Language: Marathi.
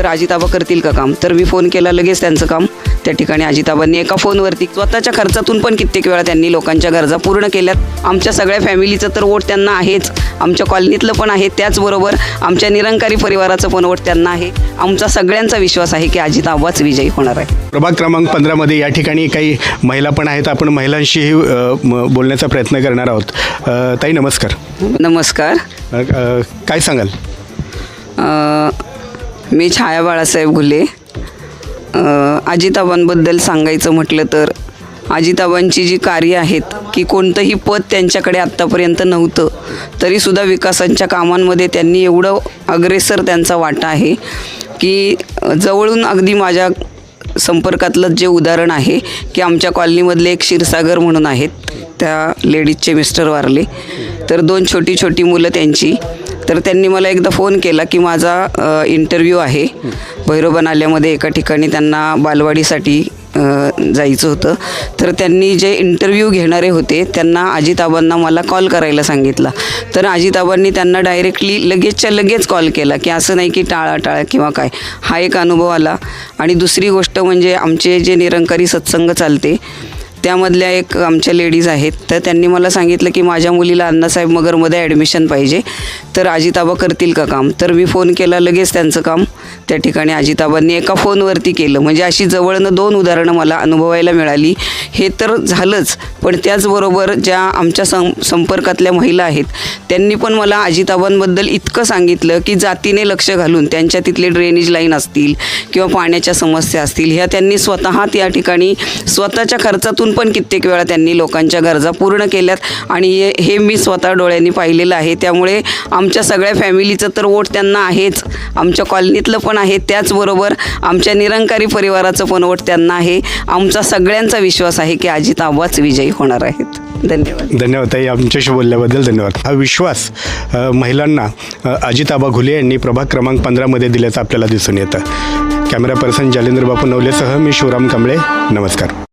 तर अजिताबा करतील का काम. तर मी फोन केला, लगेच त्यांचं काम त्या ठिकाणी अजिताबांनी एका फोनवरती स्वतःच्या खर्चातून पण कित्येक वेळा त्यांनी लोकांच्या गरजा पूर्ण केल्यात. आमच्या सगळ्या फॅमिलीचं तर वोट त्यांना आहेच, आमच्या कॉलनीतलं पण आहे, त्याचबरोबर आमच्या निरंकारी परिवाराचं पण वोट त्यांना आहे. आमचा सगळ्यांचा विश्वास आहे की अजिताबाच विजयी होणार आहे. प्रभाग क्रमांक 15मध्ये या ठिकाणी काही महिला पण आहेत. आपण महिलांशीही बोलण्याचा प्रयत्न करणार आहोत. ताई नमस्कार. नमस्कार. काय सांगाल? मी छाया बाळासाहेब घुले. अजिताबांबद्दल सांगायचं म्हटलं तर अजिताबांची जी कार्य आहेत की कोणतंही पद त्यांच्याकडे आत्तापर्यंत नव्हतं, तरीसुद्धा विकासांच्या कामांमध्ये त्यांनी एवढं अग्रेसर त्यांचा वाटा आहे की जवळून अगदी माझ्या संपर्कातलं जे उदाहरण आहे की आमच्या कॉलनीमधले एक क्षीरसागर म्हणून आहेत, त्या लेडीजचे मिस्टर वारले, तर 2 छोटी मुलं त्यांची. तर त्यांनी मला एकदा फोन केला की माझा इंटरव्ह्यू आहे भैरोबा नाल्यामध्ये एका ठिकाणी, त्यांना बालवाडीसाठी जायचं होतं. तर त्यांनी जे इंटरव्ह्यू घेणारे होते त्यांना अजिताबांना मला कॉल करायला सांगितला. तर अजिताबांनी त्यांना डायरेक्टली लगेचच्या लगेच कॉल केला की असं नाही की टाळा किंवा काय. हा एक अनुभव आला. आणि दुसरी गोष्ट म्हणजे आमचे जे निरंकारी सत्संग चालते त्यामधल्या एक आमच्या लेडीज आहेत, तर त्यांनी मला सांगितलं की माझ्या मुलीला अण्णासाहेब मगरमध्ये ॲडमिशन पाहिजे, तर अजिताबा करतील का काम. तर मी फोन केला, लगेच त्यांचं काम त्या ठिकाणी अजिताबांनी एका फोनवरती केलं. म्हणजे अशी जवळनं 2 उदाहरणं मला अनुभवायला मिळाली. हे तर झालंच, पण त्याचबरोबर ज्या आमच्या संपर्कातल्या महिला आहेत त्यांनी पण मला अजिताबांबद्दल इतकं सांगितलं की जातीने लक्ष घालून त्यांच्या तिथले ड्रेनेज लाईन असतील किंवा पाण्याच्या समस्या असतील, ह्या त्यांनी स्वतः त्या ठिकाणी स्वतःच्या खर्चातून पण कित्येक वेळा त्यांनी लोकांच्या गरजा पूर्ण केल्यात. आणि हे मी स्वतः डोळ्यांनी पाहिलेलं आहे. त्यामुळे आमच्या सगळ्या फॅमिलीचं तर वोट त्यांना आहेच, आमच्या कॉलनीतलं पण आहे, त्याचबरोबर आमच्या निरंकारी परिवाराचं पण वोट त्यांना आहे. आमचा सगळ्यांचा विश्वास आहे की अजिताबाच विजयी होणार आहेत. धन्यवाद. धन्यवाद ताई, आमच्याशी बोलल्याबद्दल धन्यवाद. हा विश्वास महिलांना अजिताबा घुले यांनी प्रभाग क्रमांक 15मध्ये दिल्याचं आपल्याला दिसून येतं. कॅमेरा पर्सन जालेंद्र बापू नवलेसह मी शिवराम कांबळे. नमस्कार.